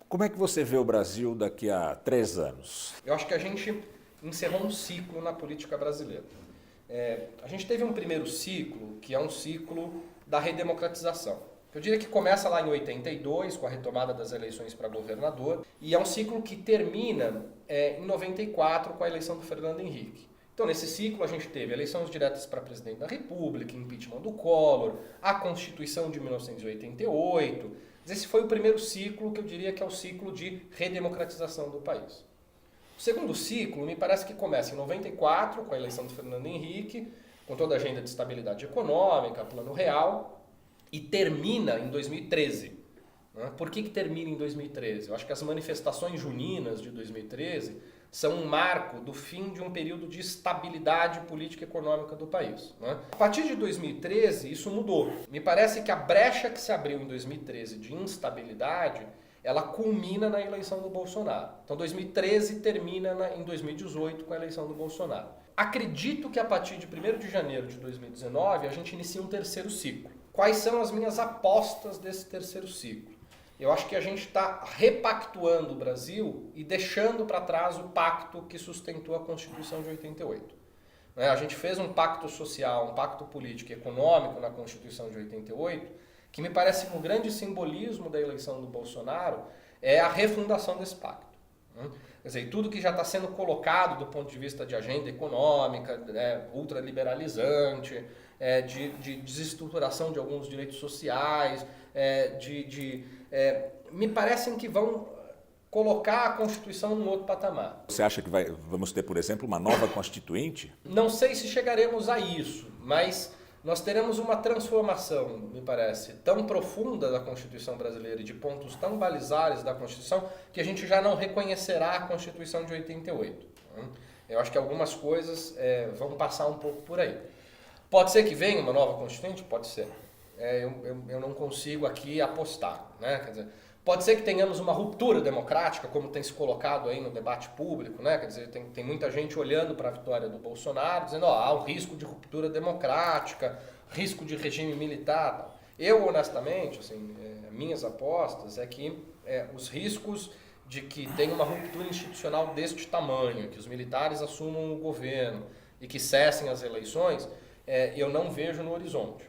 Como é que você vê o Brasil daqui a 3 anos? Eu acho que a gente encerrou um ciclo na política brasileira. A gente teve um primeiro ciclo, que é um ciclo da redemocratização. Eu diria que começa lá em 82, com a retomada das eleições para governador, e é um ciclo que termina em 94, com a eleição do Fernando Henrique. Então, nesse ciclo, a gente teve eleições diretas para presidente da República, impeachment do Collor, a Constituição de 1988. Esse foi o primeiro ciclo, que eu diria que é o ciclo de redemocratização do país. O segundo ciclo, me parece que começa em 94, com a eleição do Fernando Henrique, com toda a agenda de estabilidade econômica, plano real, e termina em 2013. Por que termina em 2013? Eu acho que as manifestações juninas de 2013 são um marco do fim de um período de estabilidade política e econômica do país. A partir de 2013, isso mudou. Me parece que a brecha que se abriu em 2013 de instabilidade, ela culmina na eleição do Bolsonaro. Então 2013 termina em 2018 com a eleição do Bolsonaro. Acredito que a partir de 1º de janeiro de 2019 a gente inicia um terceiro ciclo. Quais são as minhas apostas desse terceiro ciclo? Eu acho que a gente está repactuando o Brasil e deixando para trás o pacto que sustentou a Constituição de 88. A gente fez um pacto social, um pacto político e econômico na Constituição de 88, que me parece que um grande simbolismo da eleição do Bolsonaro é a refundação desse pacto. Quer dizer, tudo que já está sendo colocado do ponto de vista de agenda econômica, ultraliberalizante, de desestruturação de alguns direitos sociais, me parecem que vão colocar a Constituição num outro patamar. Você acha que vamos ter, por exemplo, uma nova Constituinte? Não sei se chegaremos a isso, mas nós teremos uma transformação, me parece, tão profunda da Constituição brasileira e de pontos tão balizares da Constituição que a gente já não reconhecerá a Constituição de 88. Eu acho que algumas coisas vão passar um pouco por aí. Pode ser que venha uma nova Constituinte? Pode ser. Eu não consigo aqui apostar. Quer dizer, pode ser que tenhamos uma ruptura democrática, como tem se colocado aí no debate público. Quer dizer, tem muita gente olhando para a vitória do Bolsonaro, dizendo há um risco de ruptura democrática, risco de regime militar. Eu, honestamente, minhas apostas é que os riscos de que tenha uma ruptura institucional deste tamanho, que os militares assumam o governo e que cessem as eleições, eu não vejo no horizonte.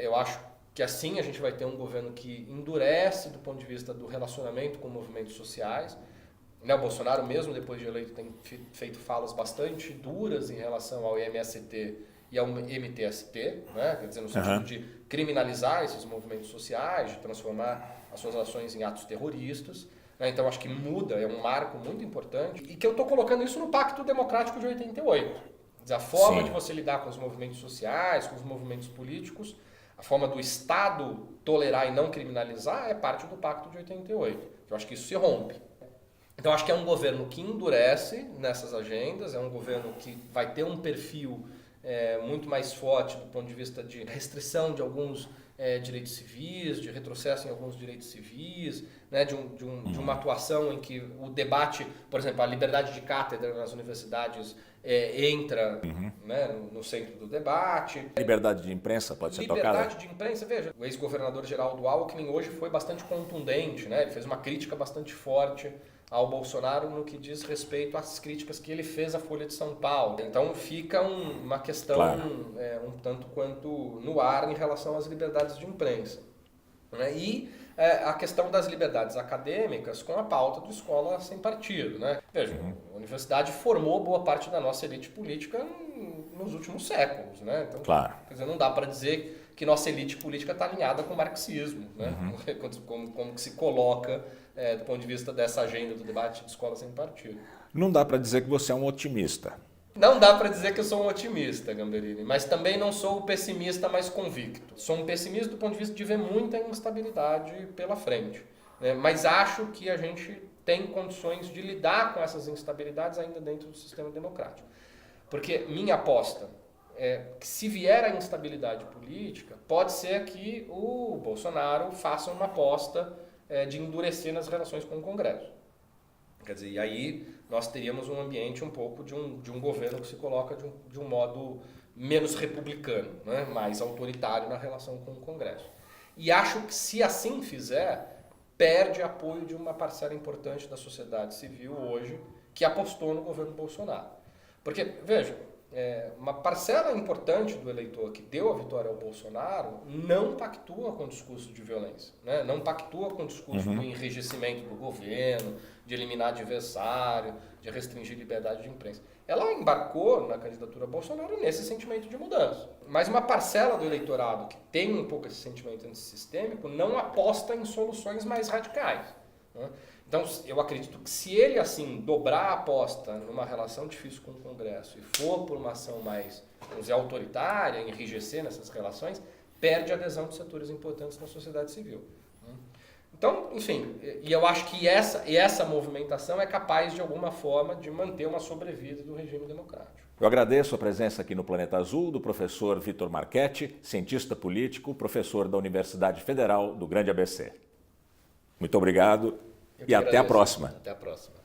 Eu acho que assim a gente vai ter um governo que endurece do ponto de vista do relacionamento com movimentos sociais. O Bolsonaro, mesmo depois de eleito, tem feito falas bastante duras em relação ao MST e ao MTST, quer dizer, no sentido de criminalizar esses movimentos sociais, de transformar as suas ações em atos terroristas. Então acho que muda, é um marco muito importante e que eu estou colocando isso no Pacto Democrático de 88. A forma de você lidar com os movimentos sociais, com os movimentos políticos, a forma do Estado tolerar e não criminalizar é parte do Pacto de 88. Eu acho que isso se rompe. Então acho que é um governo que endurece nessas agendas, é um governo que vai ter um perfil muito mais forte do ponto de vista de restrição de alguns direitos civis, de retrocesso em alguns direitos civis, de uma atuação em que o debate, por exemplo, a liberdade de cátedra nas universidades entra no centro do debate. Liberdade de imprensa pode ser tocada? Liberdade de imprensa, veja, o ex-governador Geraldo Alckmin hoje foi bastante contundente, ele fez uma crítica bastante forte ao Bolsonaro no que diz respeito às críticas que ele fez à Folha de São Paulo. Então fica uma questão um tanto quanto no ar em relação às liberdades de imprensa. E a questão das liberdades acadêmicas com a pauta do Escola Sem Partido. Veja, a universidade formou boa parte da nossa elite política nos últimos séculos. Então, quer dizer, não dá para dizer que nossa elite política está alinhada com o marxismo, como que se coloca do ponto de vista dessa agenda do debate de Escola Sem Partido. Não dá para dizer que você é um otimista. Não dá para dizer que eu sou um otimista, Gamberini, mas também não sou o pessimista mais convicto. Sou um pessimista do ponto de vista de ver muita instabilidade pela frente. Mas acho que a gente tem condições de lidar com essas instabilidades ainda dentro do sistema democrático. Porque minha aposta é que se vier a instabilidade política, pode ser que o Bolsonaro faça uma aposta de endurecer nas relações com o Congresso. Quer dizer, e aí nós teríamos um ambiente um pouco de um governo que se coloca de um modo menos republicano, mais autoritário na relação com o Congresso. E acho que se assim fizer, perde apoio de uma parcela importante da sociedade civil hoje que apostou no governo Bolsonaro. Porque, veja, uma parcela importante do eleitor que deu a vitória ao Bolsonaro não pactua com o discurso de violência, né? Não pactua com o discurso do enrijecimento do governo, de eliminar adversário, de restringir liberdade de imprensa. Ela embarcou na candidatura a Bolsonaro nesse sentimento de mudança. Mas uma parcela do eleitorado que tem um pouco esse sentimento antissistêmico não aposta em soluções mais radicais, né? Então, eu acredito que se ele, assim, dobrar a aposta numa relação difícil com o Congresso e for por uma ação mais, vamos dizer, autoritária, enrijecer nessas relações, perde a adesão de setores importantes na sociedade civil. Então, enfim, e eu acho que essa movimentação é capaz, de alguma forma, de manter uma sobrevida do regime democrático. Eu agradeço a presença aqui no Planeta Azul do professor Vitor Marchetti, cientista político, professor da Universidade Federal do Grande ABC. Muito obrigado e até a próxima. Até a próxima.